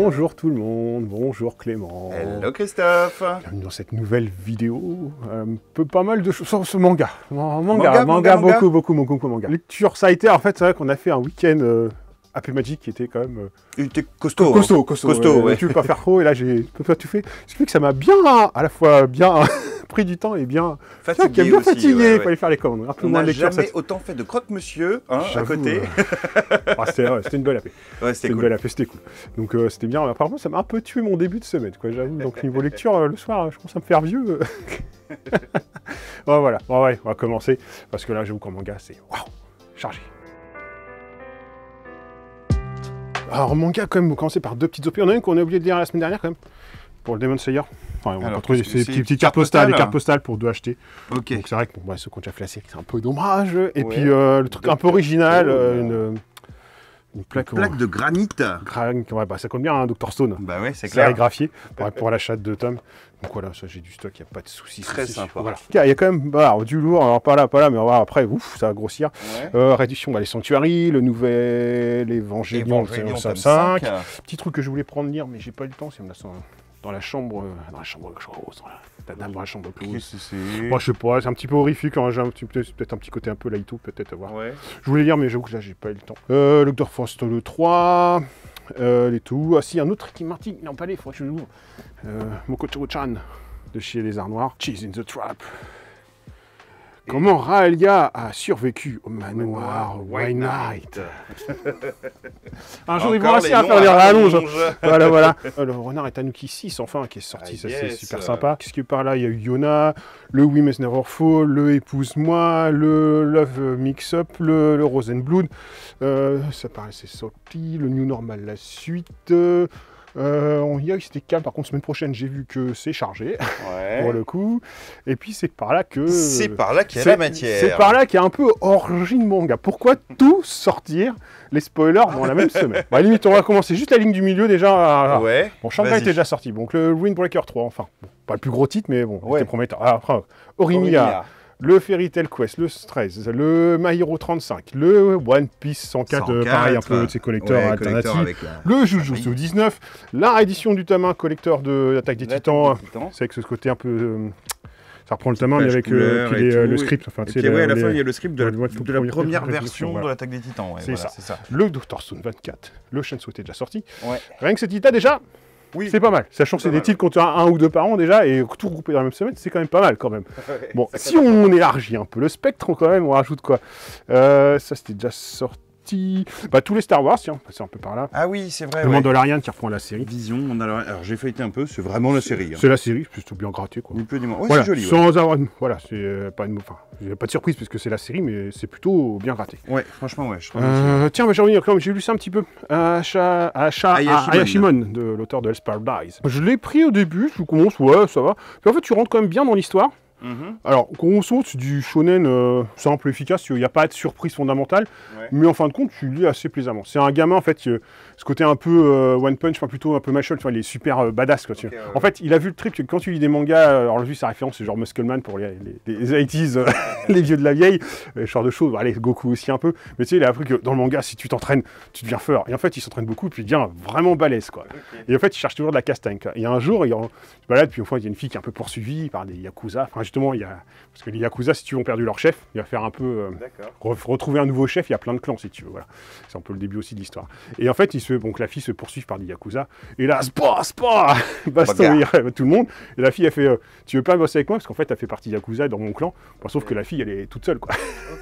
Bonjour tout le monde, bonjour Clément. Hello Christophe. Bienvenue dans cette nouvelle vidéo. Pas mal de choses sur ce manga. Manga, beaucoup manga. Lecture, ça a été, en fait, c'est vrai qu'on a fait un week-end AP Magic qui était quand même... Il était costaud. Costaud, ouais. Tu veux pas faire trop, et là, toi, tu fais... Ce qui fait que ça m'a bien, à la fois bien pris du temps et bien... Fatigué bien aussi, fatigué, il fallait faire les commandes. On n'a jamais autant fait de croque-monsieur, hein, à côté. C'était une belle AP. Ouais, c'était cool. C'était cool. Donc c'était bien. Apparemment, ça m'a un peu tué mon début de semaine, quoi, j'avoue. Donc niveau lecture, le soir, je commence à me faire vieux. Voilà. Ouais, on va commencer. Parce que là, j'avoue qu'en manga, c'est... Waouh, chargé. Alors, manga, quand même, vous commencez par deux petites OP. On a une qu'on a oublié de dire la semaine dernière, quand même. Pour le Demon Slayer. Enfin, on va trouver ces petites cartes postales, les cartes postales pour 2 acheter. Ok. Donc c'est vrai que bon, ceux qui ont déjà fait la série, c'est un peu dommage. Et puis le truc un peu original, une plaque de granit. Ouais, ça compte bien, hein, Dr Stone. Bah ouais, c'est clair. Sérigraphié pour l'achat de 2 tomes. Donc voilà, ça j'ai du stock, il n'y a pas de soucis. Très sympa. Voilà. Il y a quand même du lourd, alors pas là, mais on va après, ça va grossir. Ouais. Réduction, les Sanctuaries, le nouvel Évangélion, tome 5. Petit truc que je voulais prendre lire, mais j'ai pas eu le temps, c'est me dans la chambre close, la dame dans la chambre close. Moi je sais pas, c'est un petit peu horrifique, hein, j'ai peut-être un petit côté un peu lighto, peut-être à voir. Ouais. Je voulais lire, mais j'avoue que là j'ai pas eu le temps. Le Dr Frost le 3, les tout. Ah si, un autre qui Martin, non pas les, il faudrait que je l'ouvre. Mokoto-chan de chez Les Arts Noirs. Cheese in the Trap. Comment Raalia a survécu au manoir White Knight. Un jour, ils vont réussir à faire des rallonges. Voilà. Le renard est Tanuki 6, enfin, qui est sorti, ça c'est super sympa. Qu'est-ce que par là, il y a eu Yona, le We Must Never Fall, le Épouse-moi, le Love Mix-Up, le Rose and Blood. Ça paraît, c'est sorti. Le New Normal, la suite. C'était calme, par contre semaine prochaine j'ai vu que c'est chargé pour le coup, et puis c'est par là que... C'est par là qu'il y a la matière. C'est par là qu'il y a un peu origine manga. Pourquoi tout sortir les spoilers dans la même semaine? Bah, limite on va commencer juste la ligne du milieu déjà. Bon, Shanghai était déjà sorti, donc le Windbreaker 3, enfin, bon, pas le plus gros titre mais bon, c'était prometteur. Après, Orimiya. Le Fairy Tail Quest, le 13, le My Hero 35, le One Piece 104, pareil, un peu de ses collecteurs alternatifs, le Jujutsu 19, la réédition du tome 1 collecteur de l'Attaque des Titans, c'est avec ce côté un peu... ça reprend le tome 1, mais avec le script. Enfin, et puis à la fin, il y a le script de la première version de l'Attaque des Titans. C'est ça. Le Dr Stone 24, le Shensu était déjà sorti. Rien que cet titre déjà... Oui. C'est pas mal, sachant que c'est des titres qu'on a 1 ou 2 par an déjà, et tout regroupé dans la même semaine, c'est quand même pas mal quand même. Bon, si on élargit un peu le spectre quand même, on rajoute quoi? Ça c'était déjà sorti. Tous les Star Wars, tiens, c'est un peu par là. Ah oui, c'est vrai. Le Mandalorian qui reprend la série. Vision, Mandalorian. Alors j'ai feuilleté un peu, c'est vraiment la série. C'est la série, c'est plutôt bien gratté quoi. Ni peu ni moins. Voilà, c'est joli. Sans avoir voilà, c'est pas une... Enfin, j'ai pas de surprise parce que c'est la série, mais c'est plutôt bien gratté. Ouais, franchement, ouais. Tiens, j'ai revenir quand même, j'ai lu ça un petit peu. Ayashimon, de l'auteur de Hell's Paradise. Je l'ai pris au début, je commence, ça va. Puis en fait, tu rentres quand même bien dans l'histoire. Alors, grosso, c'est du shonen simple, efficace, il n'y a pas de surprise fondamentale, mais en fin de compte, tu lis assez plaisamment. C'est un gamin, en fait, ce côté un peu One Punch, enfin plutôt un peu Machel, tu vois, il est super badass, quoi. En fait, il a vu le trip que quand tu lis des mangas, alors lui, sa référence, c'est genre Muscleman pour les 80s, les vieux de la vieille, ce genre de choses, allez, Goku aussi un peu, mais tu sais, il a appris que dans le manga, si tu t'entraînes, tu deviens fort. Et en fait, il s'entraîne beaucoup, puis il devient vraiment balèze, quoi. Et en fait, il cherche toujours de la castagne, quoi. Et un jour, il se balade, puis une fois, il y a une fille qui est un peu poursuivie par des Yakuza, enfin, justement, parce que les Yakuza, si tu veux, ont perdu leur chef, il va faire un peu... retrouver un nouveau chef, il y a plein de clans, si tu veux, voilà. C'est un peu le début aussi de l'histoire. Et en fait, la fille se poursuit par des Yakuza, et là, baston, tout le monde, et la fille, elle fait, tu veux pas bosser avec moi, parce qu'en fait, elle fait partie Yakuza dans mon clan, sauf que la fille, elle est toute seule, quoi,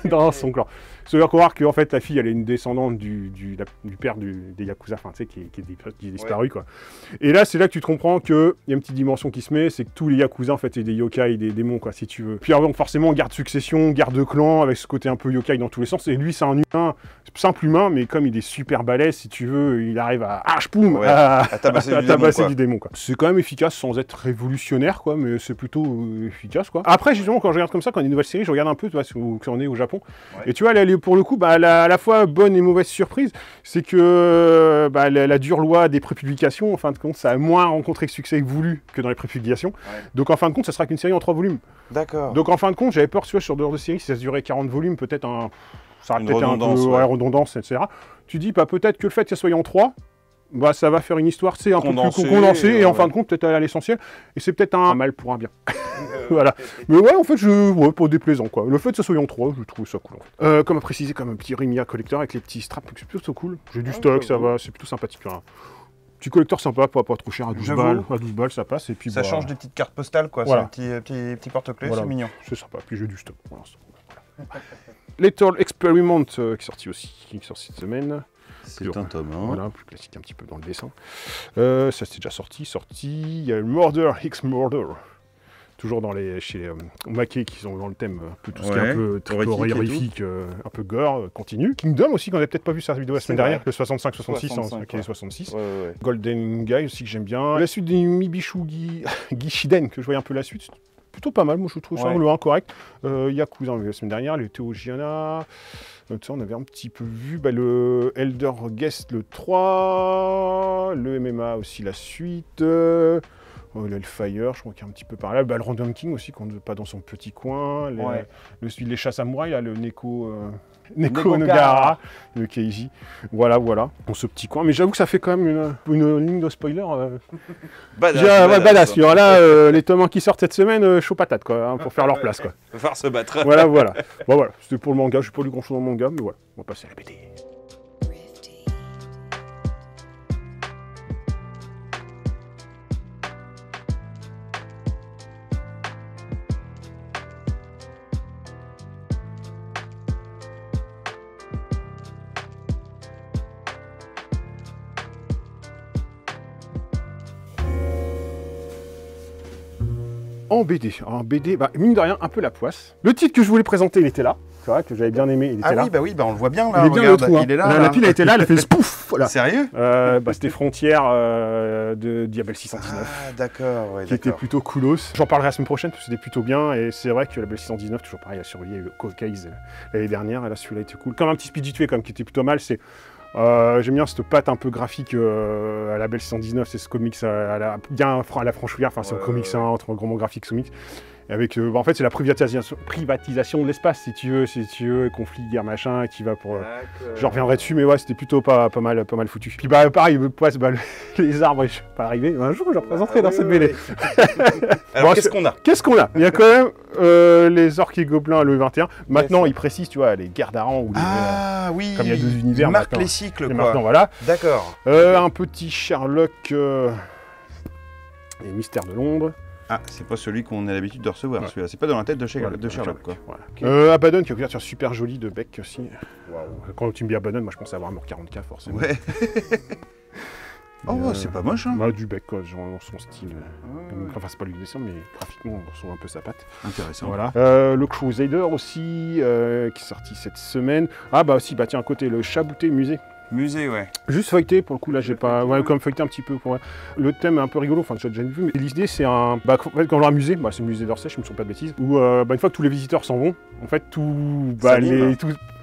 dans son clan. C'est-à-dire croire qu'en fait, la fille, elle est une descendante du père des Yakuza, enfin, tu sais, qui est disparu, quoi. Et là, c'est là que tu te comprends qu'il y a une petite dimension qui se met, c'est que tous les Yakuza, en fait, c'est des yokai, des démons, quoi, si tu veux. Puis alors, forcément, garde succession, garde de clan, avec ce côté un peu yokai dans tous les sens. Et lui, c'est un humain, simple humain, mais comme il est super balèze, si tu veux, il arrive à tabasser du démon, quoi. C'est quand même efficace sans être révolutionnaire, quoi, mais c'est plutôt efficace, quoi. Après, justement, quand je regarde comme ça, quand il y a une nouvelle série, je regarde un peu, tu vois, où on est au Japon. Et tu vois, là, pour le coup, à la fois bonne et mauvaise surprise, c'est que la dure loi des prépublications, en fin de compte, ça a moins rencontré de succès voulu que dans les prépublications. Donc, en fin de compte, ça sera qu'une série en 3 volumes. D'accord. Donc en fin de compte, j'avais peur, tu vois, sur dehors de série, si ça se durait 40 volumes, peut-être ça aurait peut-être un peu redondance, etc. Tu dis, peut-être que le fait que ça soit en 3, bah, ça va faire une histoire, c'est un peu plus condensée, et en fin de compte, peut-être aller à l'essentiel. Et c'est peut-être un mal pour un bien. Voilà. Mais ouais, en fait, pas déplaisant, quoi. Le fait que ce soit en 3, je trouve ça cool. En fait. Comme à préciser, comme un petit Rimia collector avec les petits straps, c'est plutôt cool. J'ai du stock, ça va, c'est plutôt sympathique. Hein. Petit collector sympa, pas trop cher, à 12 balles. À 12 balles, ça passe. Et puis, ça change des petites cartes postales, quoi. Voilà. C'est un petit porte-clés, voilà. C'est mignon. C'est sympa, puis j'ai du stock. Voilà. Lethal Experiment, qui est sorti aussi, qui est sorti cette semaine. C'est un tome, hein. Voilà, plus classique un petit peu dans le dessin. Ça c'est déjà sorti. Il y a Murder X Murder. Toujours chez Maquet qui sont dans le thème tout ce qui est un peu horrifique, un peu gore, continue. Kingdom aussi, qu'on n'avait peut-être pas vu sur la vidéo la semaine dernière, le 65-66, qui est 66. Ouais. Golden Guy aussi que j'aime bien. La suite des Mibishu Gishiden, que je voyais un peu la suite. Plutôt pas mal, moi je trouve ça le 1 correct. Yakuza, on l'a vu la semaine dernière, le Teo Giana. Ça, on avait un petit peu vu le Elder Guest le 3, le MMA aussi la suite, l'Hellfire, je crois qu'il y a un petit peu par là, le Random King aussi, qu'on ne veut pas dans son petit coin, les chats samouraïs, le Neko Nogara, le Keiji, voilà, dans ce petit coin. Mais j'avoue que ça fait quand même une ligne de spoiler. Badass. Là, les tomes 1 qui sortent cette semaine, chaud patate, quoi, hein, pour faire leur place, quoi. Il va falloir se battre. Voilà. Bon, voilà, c'était pour le manga, je n'ai pas lu grand chose dans le manga, mais voilà, on va passer à la BD. En BD, mine de rien, un peu la poisse. Le titre que je voulais présenter, il était là. C'est vrai que j'avais bien aimé, il était là. Oui, on le voit bien là. Il est bien le trou, hein. Il est là. La pile a été là, elle a fait le spouf. Voilà. Sérieux? C'était Frontières de Diabel 619. Ah, d'accord. Qui était plutôt coolos. J'en parlerai la semaine prochaine parce que c'était plutôt bien. Et c'est vrai que la Diabel 619, toujours pareil, a surveillé le Case l'année dernière. Et là, celui-là était cool. Comme un petit Speedy comme qui était plutôt mal, c'est. J'aime bien cette patte un peu graphique à la Belle 619, c'est ce comics bien à la franchouillère, enfin c'est un comics entre un grand mot graphique comics. Et avec, en fait c'est la privatisation de l'espace si tu veux, conflit, guerre, machin, et qui va pour... je reviendrai dessus, mais ouais, c'était plutôt pas mal foutu. Puis pareil, les arbres, je vais pas arriver, un jour je leur présenterai dans cette BD. Alors qu'est-ce qu'on a? Il y a quand même les orques et gobelins le 21. Maintenant, ils précisent, tu vois, les guerres d'Aran ou les... oui, comme il y a 2 univers ils marquent les cycles, quoi. Maintenant, voilà. D'accord. Un petit Sherlock et Mystère de Londres. Ah, c'est pas celui qu'on a l'habitude de recevoir, celui-là. C'est pas dans la tête de Sherlock, quoi. Voilà. Okay. Abaddon, qui a une couverture super jolie de Beck aussi. Wow. Quand tu me dis Abaddon, moi je pense avoir Armor 40K, forcément. Ouais. C'est pas moche, hein. Du Beck, quoi, genre son style. Enfin, c'est pas lui le dessin, mais graphiquement, on retrouve un peu sa patte. Intéressant. Voilà. Le Crusader aussi, qui est sorti cette semaine. Tiens, à côté, le Chabouté Musée, ouais. Juste feuilleté, pour le coup, là, j'ai pas... Ouais, comme feuilleté un petit peu. Le thème est un peu rigolo, enfin, j'ai déjà vu, mais l'idée, c'est en fait, quand on a un musée, c'est le musée d'Orsay, je ne me souviens pas de bêtises, où, une fois que tous les visiteurs s'en vont, en fait,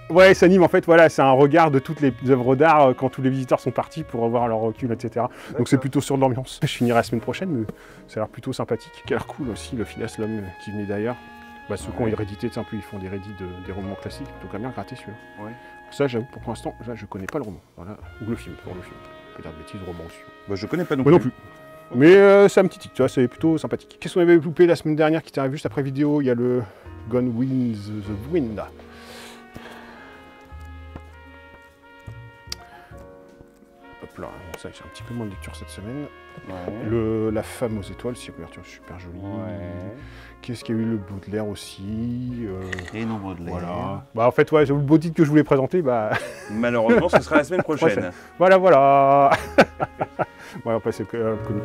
ouais, s'anime, en fait, voilà, c'est un regard de toutes les œuvres d'art quand tous les visiteurs sont partis pour avoir leur recul, etc. Donc c'est plutôt sur de l'ambiance. Je finirai la semaine prochaine, mais ça a l'air plutôt sympathique. Qui a l'air cool aussi, le Phileas l'homme qui venait d'ailleurs. Ceux qui ont réédité, un peu, ils font des réédits des romans classiques, donc à bien gratter celui-là. Ouais. Ça, j'avoue, pour l'instant, là, je connais pas le roman. Voilà. Ou le film, pour le film. Je peux dire de bêtises, roman aussi. Je connais pas non plus. Mais c'est un petit tic, tu vois, c'est plutôt sympathique. Qu'est-ce qu'on avait loupé la semaine dernière qui était vu juste après vidéo? Il y a le Gone Wins the Wind. Hop là, ça, j'ai un petit peu moins de lecture cette semaine. Ouais. La femme aux étoiles, c'est une couverture super jolie. Ouais. Qu'est-ce qu'il y a eu? Le Baudelaire aussi. Et non Baudelaire. Voilà. En fait, le beau titre que je voulais présenter, malheureusement, ce sera la semaine prochaine. Voilà. On va passer au comics.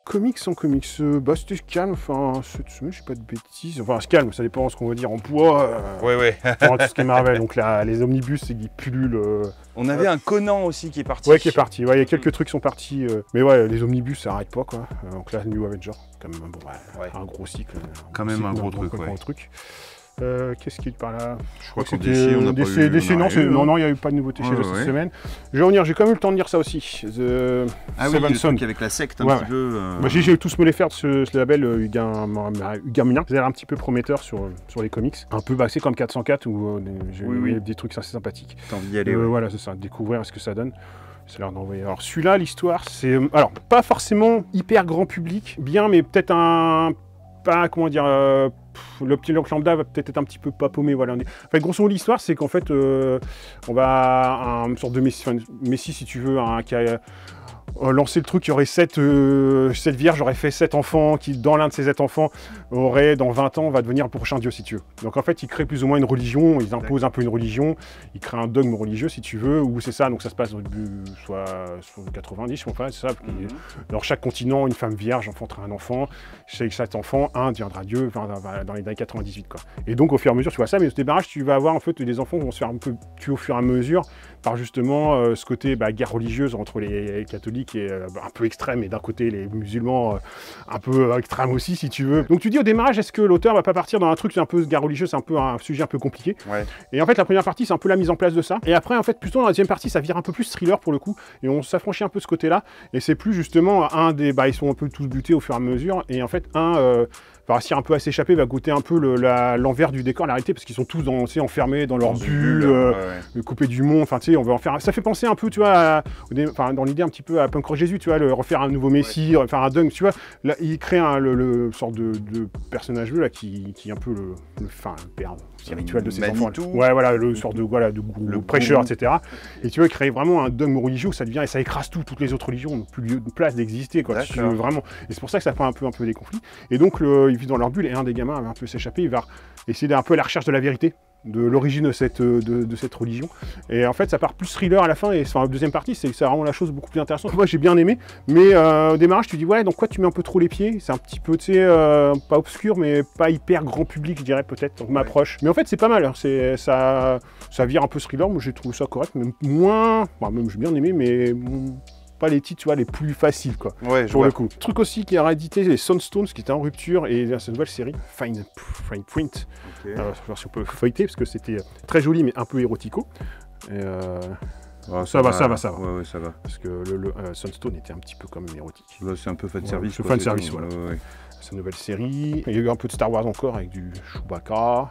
Comics sans comics, c'était calme, enfin, cette semaine, je sais pas de bêtises, enfin, c'est calme, ça dépend de ce qu'on veut dire en poids, ouais. Tout ce qui est Marvel, donc là, les omnibus, c'est qui pullulent. On avait un Conan aussi qui est parti. Ouais, qui est parti, il y a quelques trucs qui sont partis, mais ouais, les omnibus, ça arrête pas, quoi. Donc là, New Avenger, quand même, un gros cycle. Quand même un gros truc, ouais. Qu'est-ce qu'il y a par là? Je crois que DC, on a pas eu... Non, il n'y a eu pas de nouveauté chez eux cette semaine. Je vais revenir, j'ai quand même eu le temps de lire ça aussi. Ah oui, le truc avec la secte un petit peu... J'ai tous me les faire de ce label Ugamina. Ça a l'air un petit peu prometteur sur les comics. Un peu c'est comme 404 où j'ai eu des trucs assez sympathiques. T'as envie d'y aller, voilà, c'est ça, découvrir ce que ça donne. Ça a l'air d'envoyer. Alors celui-là, l'histoire, c'est... Alors, pas forcément hyper grand public, bien, mais peut-être comment dire... le petit lambda va peut-être être un petit peu pas paumé, voilà. En fait, grosso modo, l'histoire, c'est qu'en fait, on va une sorte de messie, si tu veux, qui a lancé le truc, il y aurait 7 vierges, aurait fait 7 enfants, qui, dans l'un de ces 7 enfants, aurait, dans 20 ans, va devenir le prochain dieu, si tu veux. Donc en fait, ils créent plus ou moins une religion, ils imposent un peu une religion, ils créent un dogme religieux, si tu veux, ou c'est ça, donc ça se passe au début, soit 90, c'est ça. Dans chaque continent, une femme vierge enfantera un enfant, cet enfant, un deviendra dieu, dans les années 98, quoi. Et donc, au fur et à mesure, tu vois ça, mais au démarrage, tu vas avoir, en fait, des enfants qui vont se faire un peu tuer au fur et à mesure, par justement ce côté guerre religieuse entre les catholiques et un peu extrême, et d'un côté les musulmans un peu extrêmes aussi, si tu veux. Donc tu dis au démarrage, est-ce que l'auteur va pas partir dans un truc, c'est un peu guerre religieuse, c'est un peu un sujet un peu compliqué. Et en fait la première partie c'est un peu la mise en place de ça, et après en fait plutôt dans la deuxième partie ça vire un peu plus thriller pour le coup, et on s'affranchit un peu ce côté là, et c'est plus justement ils sont un peu tous butés au fur et à mesure, et en fait va réussir un peu à s'échapper, va goûter un peu l'envers du décor, la réalité, parce qu'ils sont tous enfermés dans leur bulle, coupés du monde, enfin tu sais, on va en faire... Ça fait penser un peu, tu vois, dans l'idée un petit peu à Punk Rock Jésus, tu vois, refaire un nouveau Messie, refaire un Dunk, tu vois, là, il crée le sorte de personnage là qui est un peu le père spirituel de ses enfants. Ouais, voilà, le sort de prêcheur, etc. Et tu vois, il crée vraiment un dogme religieux où ça devient, et ça écrase toutes les autres religions, n'ont plus lieu de place d'exister, quoi, si tu veux, vraiment. Et c'est pour ça que ça fait un peu des conflits. Et donc, ils vivent dans leur bulle, et un des gamins va un peu s'échapper, il va essayer un peu à la recherche de la vérité, de l'origine de cette religion. Et en fait, ça part plus thriller à la fin, et sur la deuxième partie, c'est vraiment la chose beaucoup plus intéressante. Moi, j'ai bien aimé, mais au démarrage, tu dis, ouais, donc quoi, tu mets un peu trop les pieds, c'est un petit peu, tu sais, pas obscur, mais pas hyper grand public, je dirais, peut-être, donc m'approche. Mais en fait, c'est pas mal, hein. Ça vire un peu thriller, moi j'ai trouvé ça correct, mais moins, même j'ai bien aimé, mais pas les titres, tu vois, les plus faciles, quoi, pour le coup. Truc aussi qui a réédité les Sunstones, qui était en rupture, et cette nouvelle série, Fine Print, si on peut feuilleter, parce que c'était très joli, mais un peu érotico. Et ça va. Ouais, ça va. Parce que le Sunstone était un petit peu comme érotique. C'est un peu fan service. Fan service, voilà. Cette nouvelle série. Il y a eu un peu de Star Wars encore, avec du Chewbacca.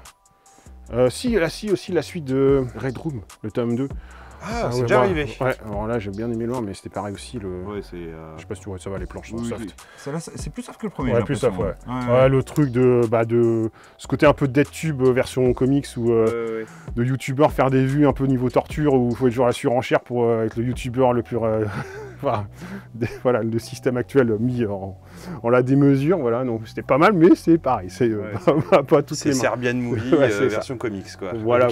Si aussi la suite de Red Room, le tome 2. Ah, c'est déjà arrivé. Ouais, alors là j'ai bien aimé loin, mais c'était pareil aussi. Ouais, c'est. Je sais pas si tu vois, ça va, les planches sont soft. C'est plus soft que le premier. Ouais, plus soft, ouais. Le truc de ce côté un peu de dead-tube version comics ou de youtubeur faire des vues un peu niveau torture où il faut être toujours la surenchère pour être le youtubeur le plus. Voilà, le système actuel mis en la démesure, voilà, donc c'était pas mal, mais c'est pareil, c'est pas toutes les mains. C'est Serbian Movie version comics, quoi. Voilà.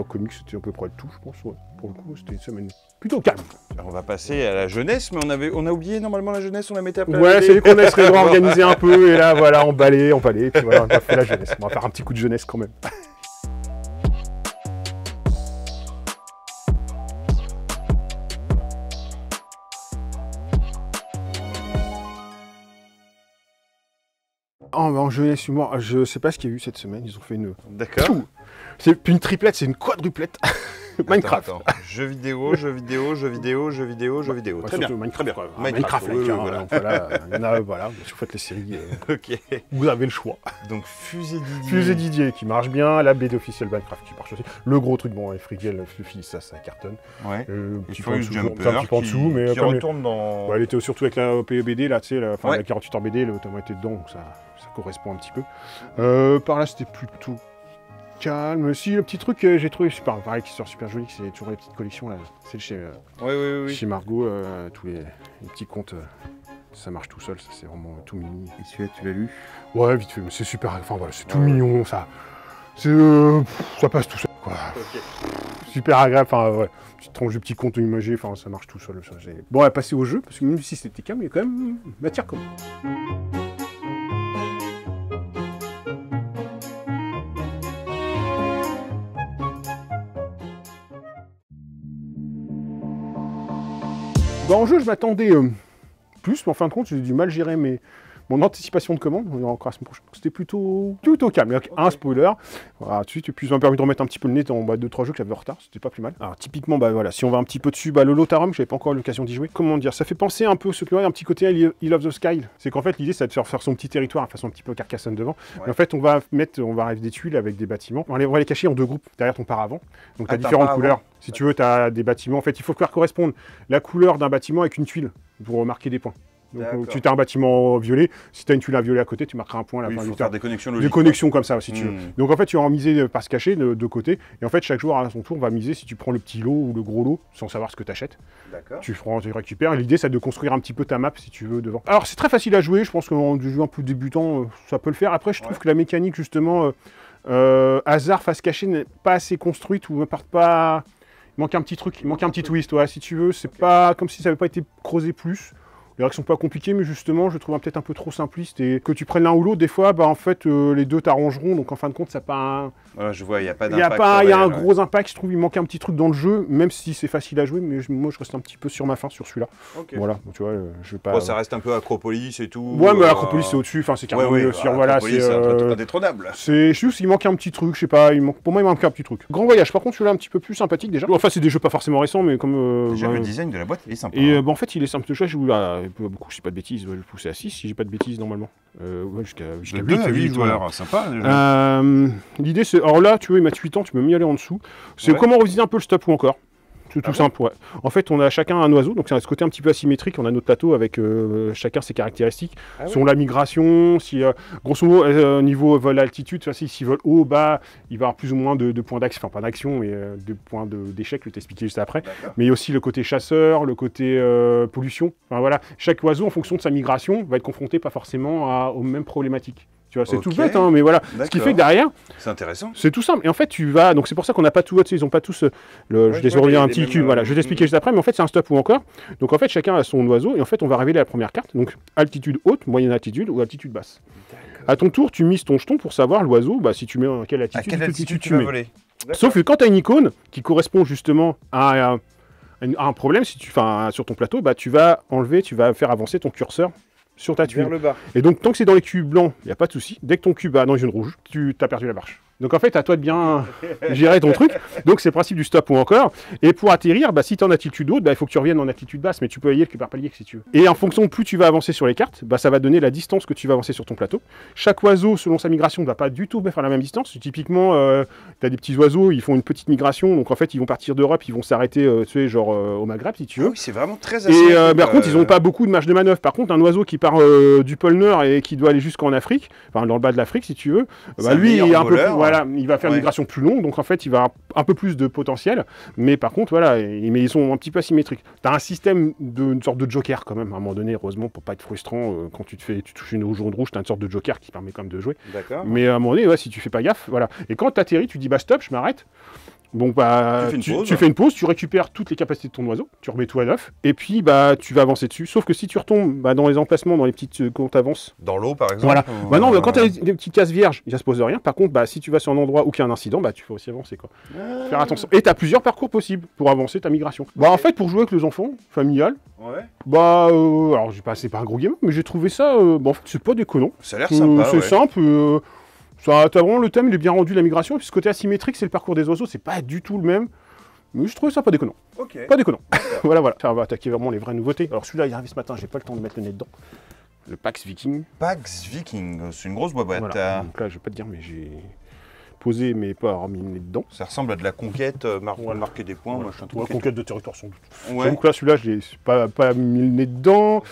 Comics, c'était à peu près tout, je pense, ouais. Pour le coup, c'était une semaine plutôt calme. Alors, on va passer à la jeunesse, mais on a oublié normalement la jeunesse, on la mettait après. Ouais, c'est qu'on serait droit organisé un peu, et là, voilà, emballé, et puis voilà, on a fait la jeunesse. On va faire un petit coup de jeunesse quand même. En jeunesse humour, je sais pas ce qu'il y a eu cette semaine, ils ont fait une... D'accord. C'est plus une triplette, c'est une quadruplette. Minecraft. Attends. Jeux vidéo. Très bien. Minecraft, voilà. Donc voilà, il y en a, voilà, si vous faites les séries, vous avez le choix. Donc Fusée Didier qui marche bien, la BD officielle Minecraft qui marche aussi. Le gros truc, bon, les Frigel, Fluffy, ça cartonne. Ouais. Petit peu en dessous, mais qui retourne dans... Ouais, elle était surtout avec la BD, là, tu sais, la 48 heures BD, le tome était dedans, donc ça correspond un petit peu. Par là, c'était plutôt calme. Si, le petit truc que j'ai trouvé super, pareil, qui sort super joli, c'est toujours les petites collections là. C'est chez Margot, tous les petits contes, ça marche tout seul, ça c'est vraiment tout mignon. Et celui-là, tu l'as lu? Ouais, vite fait, mais c'est super, enfin voilà, c'est tout mignon, ça. Ça passe tout seul, quoi. Super agréable, enfin ouais. Petite tranche de petits contes imagés, enfin ça marche tout seul. Ça, bon, on va passer au jeu, parce que même si c'était calme, il y a quand même matière commune. En jeu, je m'attendais plus, mais en fin de compte, j'ai du mal gérer mes mon anticipation de commande, on ira encore la semaine prochaine. C'était plutôt calme. Il y a un spoiler. Voilà, dessus, puis ça m'a permis de remettre un petit peu le nez dans 2-3 jeux que j'avais en retard, c'était pas plus mal. Alors typiquement, bah voilà, si on va un petit peu dessus, bah le Lotarum, j'avais pas encore l'occasion d'y jouer. Comment dire, ça fait penser un peu ce que un petit côté à Hill of the Sky. C'est qu'en fait l'idée c'est de faire son petit territoire, de façon un petit peu Carcassonne devant. Ouais. Et en fait on va arriver des tuiles avec des bâtiments. On va les cacher en 2 groupes derrière ton paravent. Donc tu as différentes couleurs. Si tu veux, tu as des bâtiments. En fait, il faut faire correspondre la couleur d'un bâtiment avec une tuile pour marquer des points. Donc, tu as un bâtiment violet, si tu as une tuile à violet à côté, tu marqueras un point à la fin. Il faut faire des connexions logiques. Des connexions comme ça, si tu veux. Donc en fait, tu vas en miser par se cacher de 2 côtés. Et en fait, chaque joueur à son tour va miser si tu prends le petit lot ou le gros lot, sans savoir ce que tu achètes. Tu récupères. L'idée, c'est de construire un petit peu ta map, si tu veux, devant. Alors, c'est très facile à jouer. Je pense qu'en jeu un peu débutant, ça peut le faire. Après, je trouve que la mécanique, justement, hasard face cachée n'est pas assez construite ou ne part pas... Il manque un petit truc, il manque un petit twist, ouais, si tu veux. C'est pas comme si ça n'avait pas été creusé plus. Les règles sont pas compliquées, mais justement, je trouve peut-être un peu trop simpliste. Et que tu prennes l'un ou l'autre, des fois, bah en fait, les deux t'arrangeront. Donc en fin de compte, ça n'a pas un... Ouais, je vois, il n'y a pas d'impact. Il y a un gros impact, je trouve. Il manque un petit truc dans le jeu, même si c'est facile à jouer. Mais moi, je reste un petit peu sur ma faim sur celui-là. Voilà, donc, tu vois, je vais pas... Bon, ça reste un peu Acropolis et tout. Ouais, mais Acropolis, c'est au-dessus. Enfin, c'est carrément mieux. Voilà, c'est indétrônable. C'est juste, il manque un petit truc, je sais pas. Pour moi, il manque un petit truc. Grand Voyage, par contre, celui-là, un petit peu plus sympathique déjà. Enfin, c'est des jeux pas forcément récents, mais comme... déjà, le design de la boîte, il est sympa. Et en fait, il est simple de jouer. Je joue beaucoup, je sais pas de bêtises. Je vais pousser à 6 si j'ai pas de bêtises normalement. Ouais, jusqu'à 8 joueurs, sympa. L'idée c'est, alors là tu vois il m'a 8 ans, tu peux m'y aller en dessous. C'est comment revisiter un peu le stop ou encore. C'est tout simple, ouais. En fait, on a chacun un oiseau, donc c'est ce côté un petit peu asymétrique. On a notre plateau avec chacun ses caractéristiques. Selon la migration, si grosso modo, niveau vol altitude, s'il vole haut, bas, il va avoir plus ou moins de points d'action, enfin pas d'action, mais de points d'échec, je vais t'expliquer juste après. Mais il y a aussi le côté chasseur, le côté pollution. Enfin voilà, chaque oiseau, en fonction de sa migration, va être confronté pas forcément aux mêmes problématiques. Tu vois, c'est tout bête, hein, mais voilà. Ce qui fait que derrière, c'est intéressant. C'est tout simple. Et en fait, tu vas. Donc c'est pour ça qu'on n'a pas tout. Tu sais, ils n'ont pas tous. Je les ai remis un petit cube. Voilà, je vais t'expliquer juste après. Mais en fait, c'est un stop ou encore. Donc en fait, chacun a son oiseau. Et en fait, on va révéler la première carte. Donc altitude haute, moyenne altitude ou altitude basse. À ton tour, tu mises ton jeton pour savoir l'oiseau. Bah, si tu mets à quelle altitude, tu mets. Voler. Sauf que quand tu as une icône qui correspond justement à un problème, si tu, sur ton plateau, bah, tu vas enlever, tu vas faire avancer ton curseur sur ta tuile. Vers le bas. Et donc, tant que c'est dans les cubes blancs, il n'y a pas de souci. Dès que ton cube va dans une rouge, tu as perdu la marche. Donc en fait, à toi de bien gérer ton truc. Donc c'est le principe du stop ou encore. Et pour atterrir, bah, si tu es en altitude haute, bah, il faut que tu reviennes en altitude basse, mais tu peux aller par palier si tu veux. Et en fonction de plus tu vas avancer sur les cartes, bah, ça va donner la distance que tu vas avancer sur ton plateau. Chaque oiseau, selon sa migration, ne va pas du tout faire la même distance. Typiquement, tu as des petits oiseaux, ils font une petite migration, donc en fait ils vont partir d'Europe, ils vont s'arrêter tu sais, genre au Maghreb si tu veux. Oui, c'est vraiment très Et par contre, ils n'ont pas beaucoup de marge de manœuvre. Par contre, un oiseau qui part du pôle Nord et qui doit aller jusqu'en Afrique, enfin dans le bas de l'Afrique si tu veux, bah, lui il, voilà, il va faire une migration plus longue, donc en fait il va avoir un peu plus de potentiel, mais par contre voilà, mais ils sont un petit peu asymétriques. Tu as un système une sorte de joker quand même à un moment donné, heureusement pour pas être frustrant quand tu touches une jaune rouge, tu as une sorte de joker qui permet quand même de jouer. Mais à un moment donné, ouais, si tu fais pas gaffe, voilà. Et quand tu atterris, tu dis bah stop, je m'arrête. Bon bah tu fais une pause, tu récupères toutes les capacités de ton oiseau, tu remets tout à neuf, et puis bah tu vas avancer dessus. Sauf que si tu retombes dans les emplacements, dans les petites quand tu avances. Dans l'eau par exemple. Voilà. Bah non, quand tu as des petites cases vierges, ça se pose rien. Par contre, bah si tu vas sur un endroit où il y a un incident, bah tu peux aussi avancer quoi. Faire attention. Et tu as plusieurs parcours possibles pour avancer ta migration. Bah en fait pour jouer avec les enfants, familial. Bah alors c'est pas un gros game, mais j'ai trouvé ça. Bah en fait c'est pas déconnant. Ça a l'air sympa. C'est simple. T'as vraiment le thème, il est bien rendu, la migration, et puis ce côté asymétrique, c'est le parcours des oiseaux, c'est pas du tout le même. Mais je trouvais ça pas déconnant. Pas déconnant. Voilà. Ça va attaquer vraiment les vraies nouveautés. Alors celui-là, il est arrivé ce matin, j'ai pas le temps de mettre le nez dedans. Le Pax Viking. Pax Viking, c'est une grosse boîte. Voilà. Donc là, je vais pas te dire, mais j'ai posé, mais pas remis le nez dedans. Ça ressemble à de la conquête, marquer des points. Moi, je suis un truc conquête de territoire sans doute. Donc là, celui-là, je l'ai pas mis le nez dedans.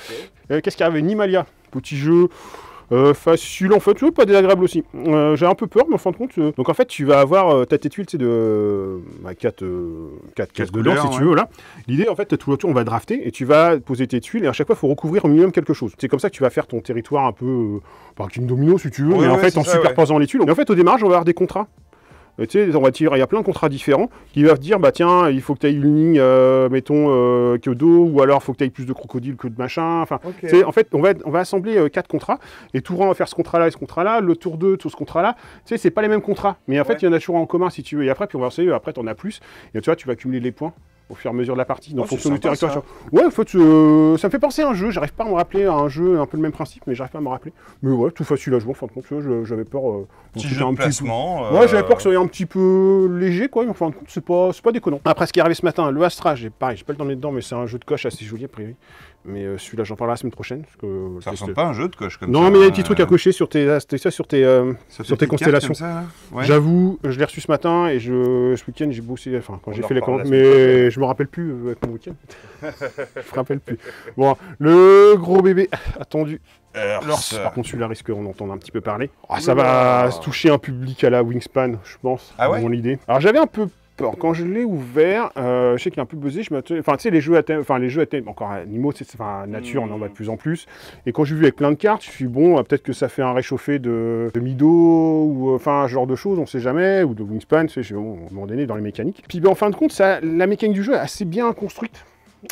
Qu'est-ce qui arrive? Nimalia, petit jeu. Facile en fait, tu vois, pas désagréable aussi. J'ai un peu peur, mais en fin de compte, donc en fait tu vas avoir t'as tes tuiles de 4 cases dedans si tu veux là. L'idée en fait tout le tour on va drafter et tu vas poser tes tuiles et à chaque fois il faut recouvrir au minimum quelque chose. C'est comme ça que tu vas faire ton territoire un peu par King Domino si tu veux, mais en fait en superposant les tuiles. Et en fait au démarrage on va avoir des contrats. Tu sais, on va tirer, il y a plein de contrats différents qui vont te dire, bah tiens, il faut que tu aies une ligne, mettons, que d'eau, ou alors il faut que tu aies plus de crocodiles que de machin. Enfin, en fait, on va assembler 4 contrats, et tout le monde va faire ce contrat-là et ce contrat-là, le tour 2, tout ce contrat-là. Tu sais, c'est pas les mêmes contrats, mais en fait, il y en a toujours en commun si tu veux. Et après, puis on va essayer, après, tu en as plus, et tu vois, tu vas accumuler les points. au fur et à mesure de la partie, en fonction du du territoire. Ça. Ouais, en fait, ça me fait penser à un jeu, j'arrive pas à me rappeler à un jeu un peu le même principe, mais j'arrive pas à me rappeler. Mais ouais, tout facile à jouer, en fin de compte, j'avais peur... petit jeu de placement. Ouais, j'avais peur que ça soit un petit peu léger, quoi, mais en fin de compte, c'est pas déconnant. Après, ce qui est arrivé ce matin, le Astra, j'ai pas le temps de mettre dedans, mais c'est un jeu de coche assez joli, a priori. Mais celui-là, j'en parlerai la semaine prochaine. Parce que ça ressemble pas à un jeu de coche comme ça. Non, mais il y a des petits trucs à cocher sur tes constellations. Ça, ouais. J'avoue, je l'ai reçu ce matin et ce week-end, j'ai bossé, enfin, quand j'ai fait les commandes, mais je me rappelle plus avec mon week-end. Je me rappelle plus. Bon, le gros bébé attendu. Par contre, celui-là risque qu'on entende un petit peu parler. Ça va se toucher un public à la Wingspan, je pense. Ah ouais. Mon idée. Alors, j'avais un peu peur. Quand je l'ai ouvert, je sais qu'il est un peu buzzé. Enfin, tu sais, les jeux à thème, encore animaux, enfin, nature, on en va de plus en plus. Et quand j'ai vu avec plein de cartes, je me suis dit, bon, peut-être que ça fait un réchauffé de Mido, ou enfin, ce genre de choses, on sait jamais, ou de Wingspan, tu sais, bon, à un moment donné, dans les mécaniques. Puis, en fin de compte, la mécanique du jeu est assez bien construite.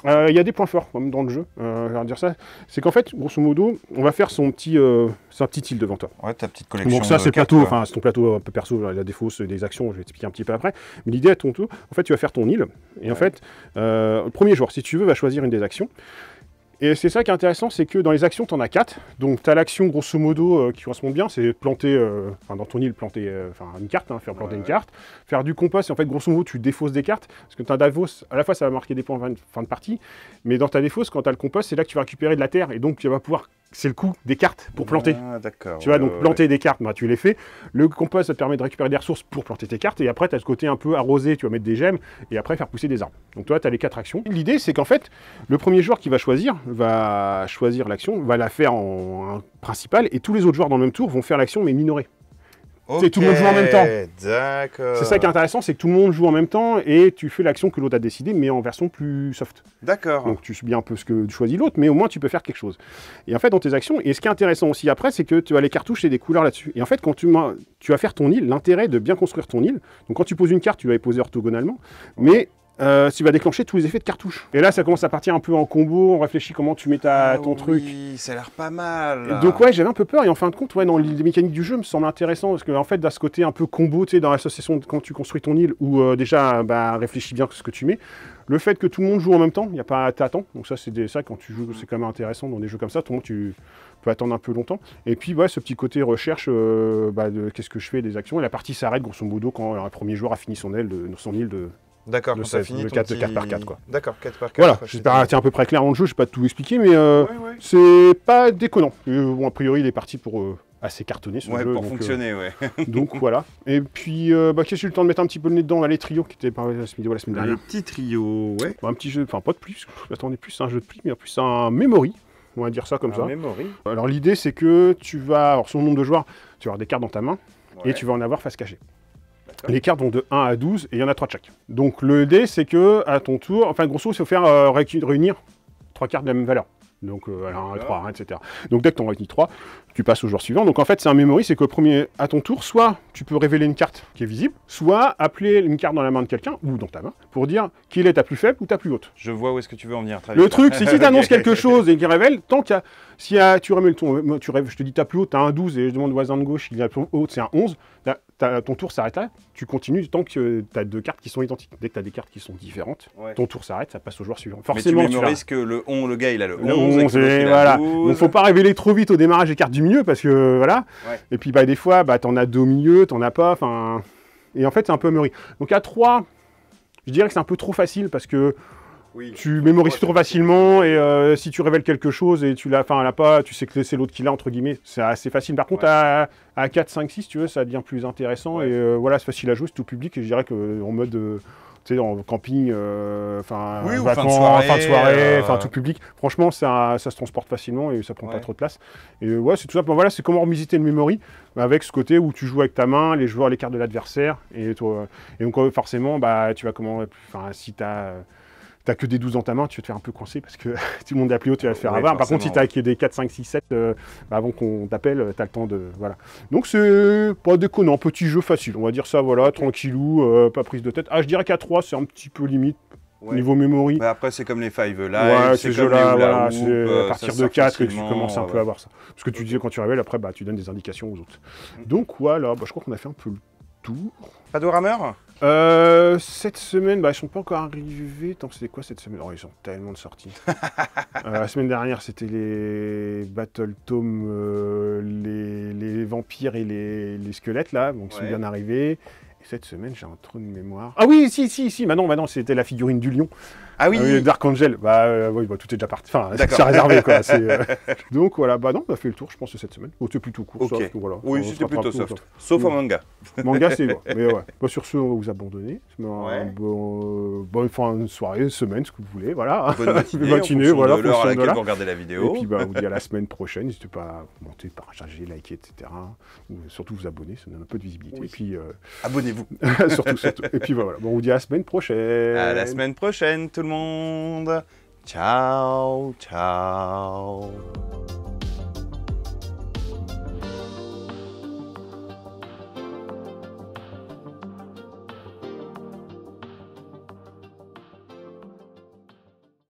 Il y a des points forts quand même dans le jeu, je vais dire ça. C'est qu'en fait, grosso modo, on va faire sa petite île devant toi. Ouais, ta petite collection. Donc ça, c'est le plateau, enfin, c'est ton plateau un peu perso, il y a des fausses, des actions, je vais t'expliquer un petit peu après. Mais l'idée à ton tour, en fait, tu vas faire ton île. Et en fait, le premier joueur, si tu veux, va choisir une des actions. Et c'est ça qui est intéressant, c'est que dans les actions, tu en as 4. Donc tu as l'action grosso modo qui correspond bien, c'est planter, dans ton île, planter une carte, faire planter une carte. Faire du compost, et en fait, grosso modo, tu défausses des cartes. Parce que tu as Davos, à la fois ça va marquer des points en fin de partie, mais dans ta défausse, quand tu as le compost, c'est là que tu vas récupérer de la terre. Et donc tu vas pouvoir, c'est le coup des cartes pour planter. Ah, d'accord. Tu vois, donc planter des cartes, bah, tu les fais. Le compost, ça te permet de récupérer des ressources pour planter tes cartes. Et après, tu as ce côté un peu arrosé, tu vas mettre des gemmes, et après faire pousser des arbres. Donc toi, tu as les 4 actions. L'idée, c'est qu'en fait, le premier joueur qui va choisir l'action, va la faire en principal, et tous les autres joueurs dans le même tour vont faire l'action, mais minorée. Okay, tout le monde joue en même temps. D'accord. C'est ça qui est intéressant, c'est que tout le monde joue en même temps, et tu fais l'action que l'autre a décidé, mais en version plus soft. D'accord. Donc tu subis un peu ce que tu choisis l'autre, mais au moins tu peux faire quelque chose. Et en fait, dans tes actions, et ce qui est intéressant aussi après, c'est que tu as les cartouches et des couleurs là-dessus. Et en fait, quand tu vas faire ton île, l'intérêt de bien construire ton île, donc quand tu poses une carte, tu vas les poser orthogonalement, mais tu vas déclencher tous les effets de cartouche. Et là, ça commence à partir un peu en combo, on réfléchit comment tu mets ton truc. Oui, ça a l'air pas mal. Donc ouais, j'avais un peu peur, et en fin de compte, dans les mécaniques du jeu, me semble intéressant, parce qu'en fait, dans ce côté un peu combo, tu sais, dans l'association, quand tu construis ton île, où déjà, réfléchis bien ce que tu mets. Le fait que tout le monde joue en même temps, il n'y a pas à t'attendre, donc ça, quand tu joues, c'est quand même intéressant dans des jeux comme ça, tout le monde, tu peux attendre un peu longtemps. Et puis, ce petit côté recherche de qu'est-ce que je fais des actions, et la partie s'arrête, grosso modo, quand un premier joueur a fini son île de D'accord, quand ça finit de 4 par 4, quoi. D'accord, 4 par 4. Voilà, j'espère être à peu près clair dans le jeu, je ne vais pas tout expliquer, mais c'est pas déconnant. Bon, a priori, il est parti pour assez cartonner ce jeu. Pour fonctionner, donc voilà. Et puis, qu'est-ce que j'ai eu le temps de mettre un petit peu le nez dedans, les trios qui étaient par la semaine dernière. Les petits trios, ouais. Un petit jeu, enfin pas de plus, j'attendais plus un jeu de pli, mais en plus un memory. On va dire ça comme ça. Memory. Alors l'idée, c'est que tu vas, alors sur le nombre de joueurs, tu vas avoir des cartes dans ta main, et tu vas en avoir face cachée. Les cartes vont de 1 à 12 et il y en a 3 de chaque. Donc le dé, c'est que à ton tour, enfin grosso, il faut faire réunir 3 cartes de la même valeur. Donc 1, 3, etc. Donc dès que tu en réunis 3, tu passes au joueur suivant. Donc en fait, c'est un memory, c'est que le premier, à ton tour, soit tu peux révéler une carte qui est visible, soit appeler une carte dans la main de quelqu'un, ou dans ta main, pour dire quelle est ta plus faible ou ta plus haute. Je vois où est-ce que tu veux en venir. Très le truc, c'est que si tu annonces quelque chose et qu'il révèle, tant qu'il y a... Si tu remets le ton, je te dis ta plus haute, tu as un 12, et je demande au voisin de gauche, il a plus haute, c'est un 11, ton tour s'arrête là, tu continues tant que tu as 2 cartes qui sont identiques. Dès que tu as des cartes qui sont différentes, ton tour s'arrête, ça passe au joueur suivant. Forcément, mais tu mémorises que le gars, il a le 11 et voilà. Donc faut pas révéler trop vite au démarrage les cartes du milieu, parce que voilà. Ouais. Et puis des fois, t'en as 2 au milieu, t'en as pas, enfin... Et en fait, c'est un peu memory. Donc à 3, je dirais que c'est un peu trop facile, parce que tu mémorises trop facilement, et si tu révèles quelque chose et tu l'as pas, tu sais que c'est l'autre qui l'a, entre guillemets, c'est assez facile. Par contre, à 4, 5, 6, tu veux, ça devient plus intéressant, et voilà, c'est facile à jouer, c'est tout public, et je dirais qu'en mode... tu sais, en camping, vacances, fin de soirée, tout public. Franchement, ça se transporte facilement et ça prend pas trop de place. Et c'est tout ça. Voilà, c'est comment revisiter le memory avec ce côté où tu joues avec ta main, les joueurs, les cartes de l'adversaire. Et donc, forcément, tu vas si t'as que des 12 dans ta main, tu vas te faire un peu coincer parce que tout le monde est à plus haut, tu vas te faire avoir. Par contre, si t'as des 4, 5, 6, 7, avant qu'on t'appelle, t'as le temps de... Voilà. Donc, c'est pas déconnant, petit jeu facile. On va dire ça, voilà, tranquillou, pas prise de tête. Je dirais qu'à 3, c'est un petit peu limite. Niveau memory. Après, c'est comme les Five Live. Ouais, ces jeux-là, voilà, c'est à partir de 4 que tu commences un peu à voir ça. Parce que tu disais, quand tu révèles, après, tu donnes des indications aux autres. Donc, voilà, je crois qu'on a fait un peu le tour. Pas de rameur? Cette semaine, ils sont pas encore arrivés. Attends, c'était quoi cette semaine? Oh, ils ont tellement de sorties. La semaine dernière, c'était les Battle Tome, les vampires et les squelettes, là, donc ils sont bien arrivés. Et cette semaine, j'ai un trou de mémoire. Ah oui, si, maintenant, c'était la figurine du lion. Ah oui, Dark Angel. Oui, tout est déjà parti. Enfin, c'est déjà réservé, quoi. Donc voilà, non, on a fait le tour, je pense, cette semaine. C'était plutôt court, soft, voilà. Oui, c'était plutôt soft. Sauf en manga. Manga, c'est bon. Mais ouais. Sur ce, on va vous abandonner. Bonne fin de soirée, semaine, ce que vous voulez, voilà. Bonne matinée, voilà. De l'heure à laquelle vous regardez la vidéo. Et puis, on vous dit à la semaine prochaine. N'hésitez pas à commenter, partager, liker, etc. Ou surtout vous abonner, ça donne un peu de visibilité. Oui. Et puis... abonnez-vous. surtout. Et puis voilà, on vous dit à la semaine prochaine. À la semaine prochaine, tout le monde. Ciao, ciao.